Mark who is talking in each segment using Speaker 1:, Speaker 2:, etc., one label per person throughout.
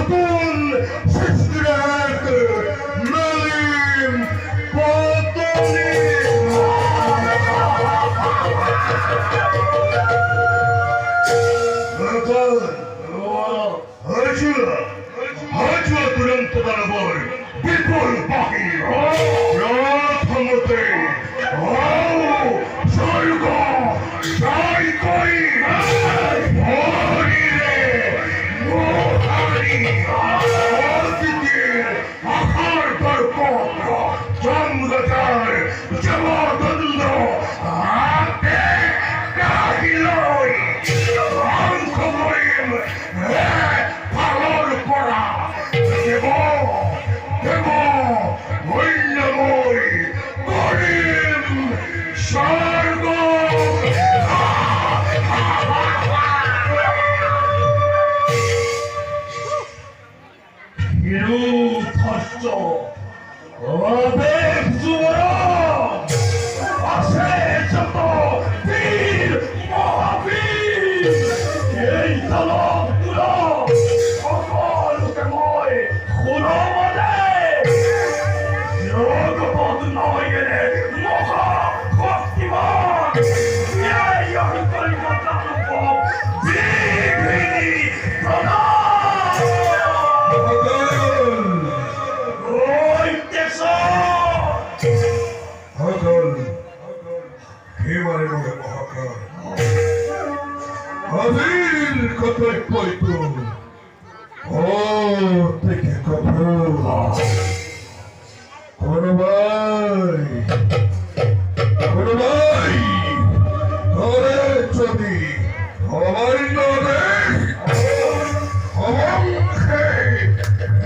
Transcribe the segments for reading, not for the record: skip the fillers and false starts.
Speaker 1: নতুন সৃষ্টির এক নলিন পতনী হাজুয়া দুরন্ত দানবর বিপুল বাহিনী প্রথমতে স্বর্গ জয় করি হরিরে মোহারি অতিথির আহার তর্ক জন্মদাতার জবদন্দ হাতে কাহিলই অঙ্ক মরিম পালন করা দেব দেব মূল্যময় করিম স্বর্গ হিরুধ্বস্ত অবেগ যুবরাজ আসে যত বীর মহাবীর এই তলব তুলো সকলকে মই খুলো বলে যোগপদ নয় গেলে মহা ভক্তিমান এই অন্তরিকতা রূপ বিঘ্নি প্রণাম Hazir köpek boyutu Ortaki kapı Konumay Konumay Kore çöbi Havay nore Havanke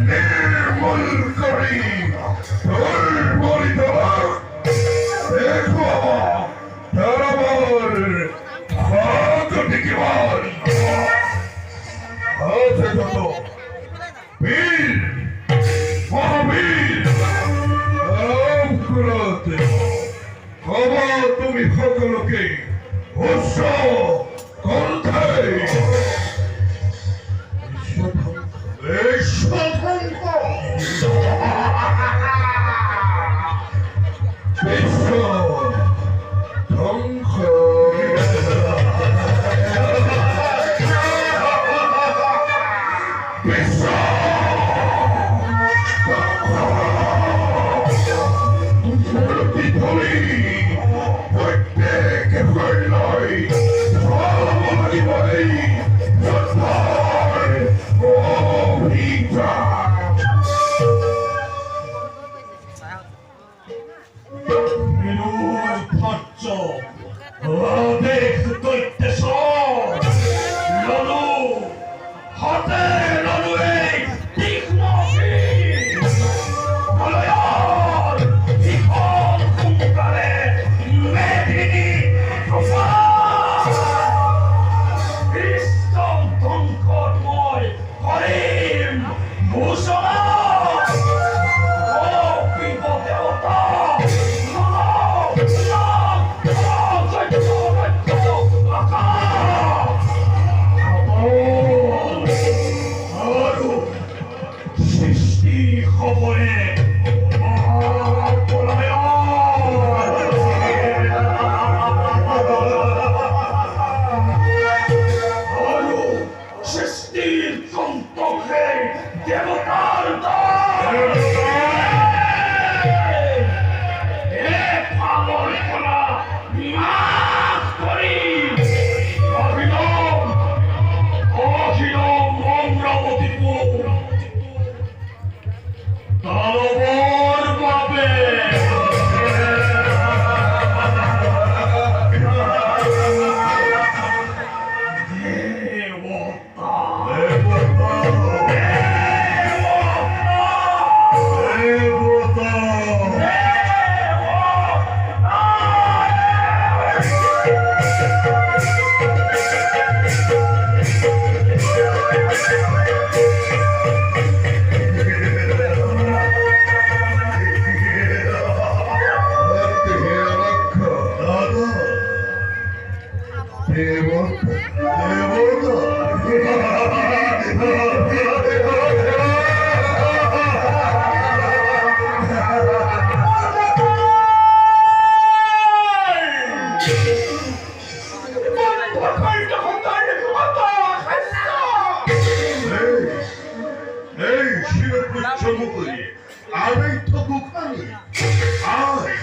Speaker 1: Nirmul kari Dur bolidar Dekho Tarabar Dikivar Hace todo Bir Mahabir Amkurate Hava tumi hakaloke Hosho Kontay Eshatanka Eshatanka কৰি I ঠকু খানি I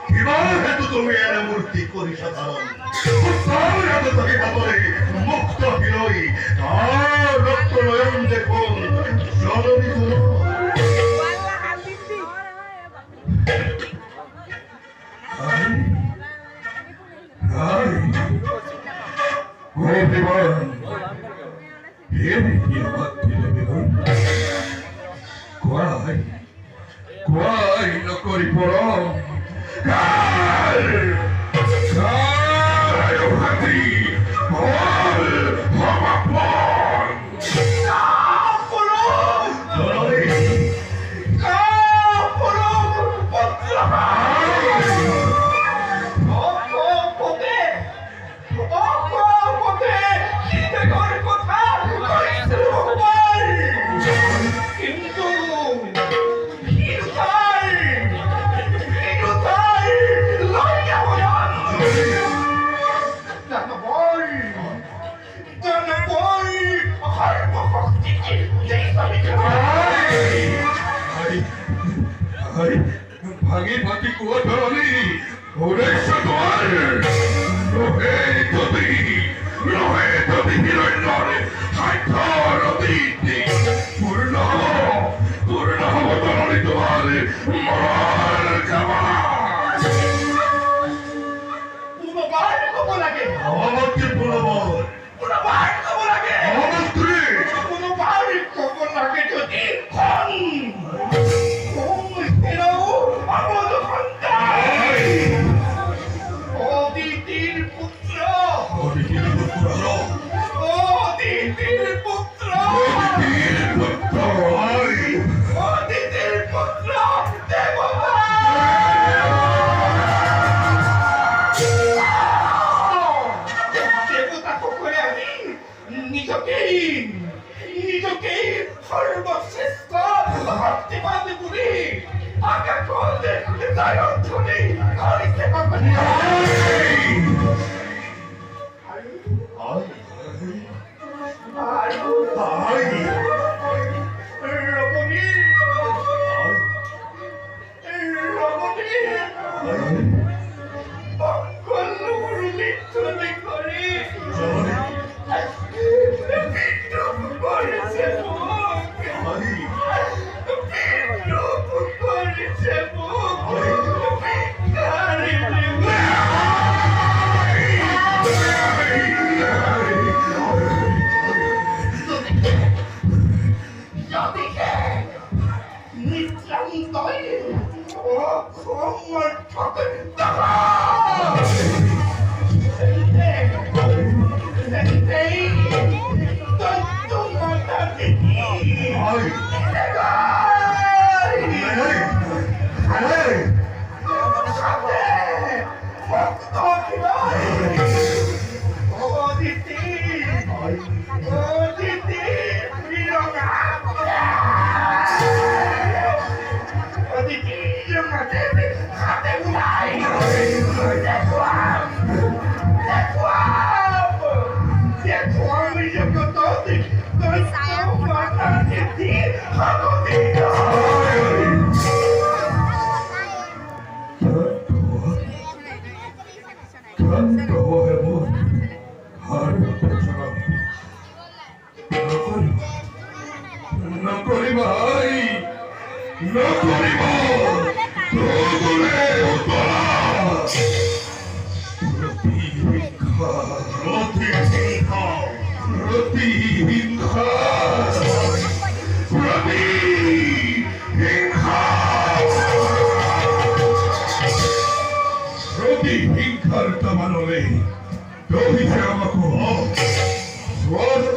Speaker 1: কিমান হেতু তুমি এনে মূৰ্তি কৰিছা ধাৰণ তাৰ আগতে ভাবৰে মুক্ত হিৰৈ ৰক্ত নয়ন দেখোন জননী তোমাৰ Kuai no koriporong Kal Ayo hati Hol Homapon Kapulong Dolori Kapulong Paglaman Oko Pote Oko Pote Kita kori kota Kori serumai Kintu ভাগি ভাগি কুয়া ধরনি ওরে সদর রোহে তবি হিরণ্যরে হাইথর অতীতি পূর্ণ হব ধরনি তোমার মরার কামনা পুনবার কব লাগে অমন্ত্রী পুনবার কব লাগে অমন্ত্রী পুনবার কব লাগে যদি Jorhat,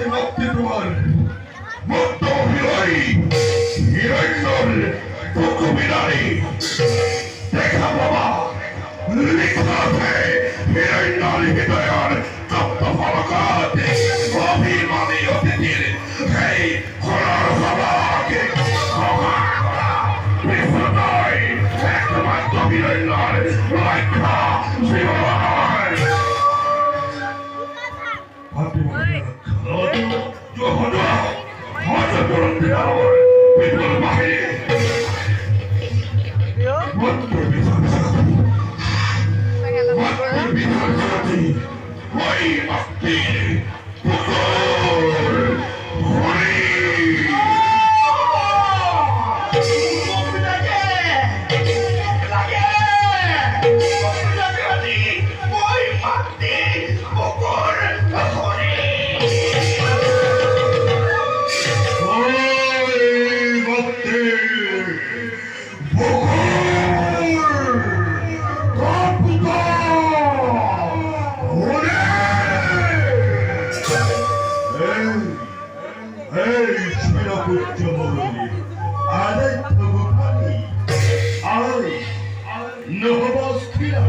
Speaker 1: এই চিরকুচ্চ মরুনি আদায় থগুখানি আয় নহবস্থিরা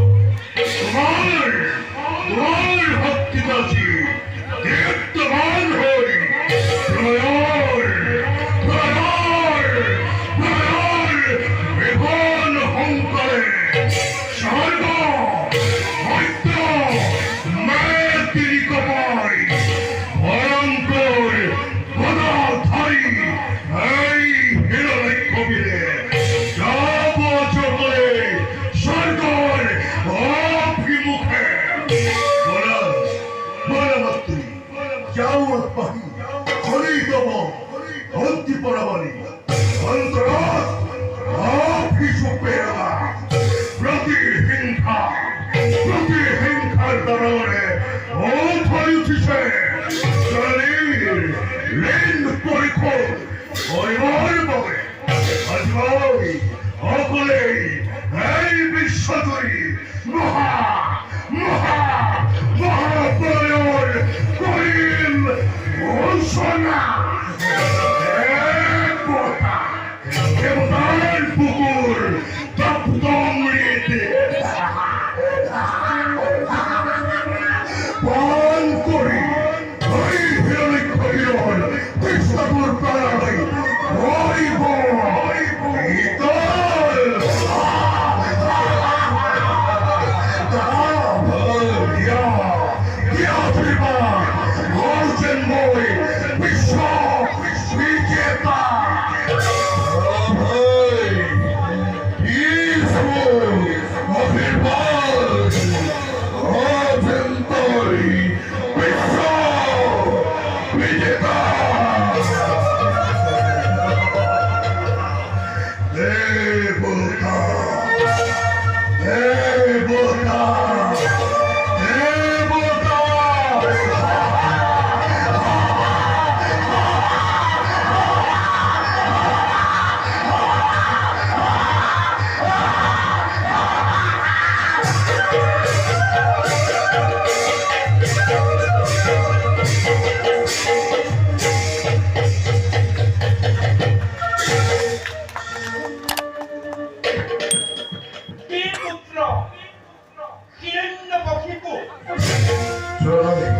Speaker 1: তোমার ভক্তিবাজি দীপ্তমান হই প্রয়ার প্রয়ার প্রয়ার বিমান হংকারে স্বর্গ মৈত্র মেয়েতিরি কপাই ভয়ঙ্কর গদাধারী এই হিরণের কবিরে যাব চলে স্বর্গর অভিমুখে বলা মাত্রী যাও পাহি হরি তব অন্তি পরাবলী অন্তরাত অভিষুপেরা প্রতিহিংসার দ্বারা ওঠাই উঠিছে জলের ঋণ পরিশোধ করিবার বাবে আজই অকলেই এই বিশ্বজুড়ি মহা মহা মহাপ্রলয় করিম ঘোষণা দেবতার পুকুর তপ্তমৃতে পান করি ওই হিরণিক হিরণ কৃষ্ণপুর প্রাণায় হরিব
Speaker 2: Jorhat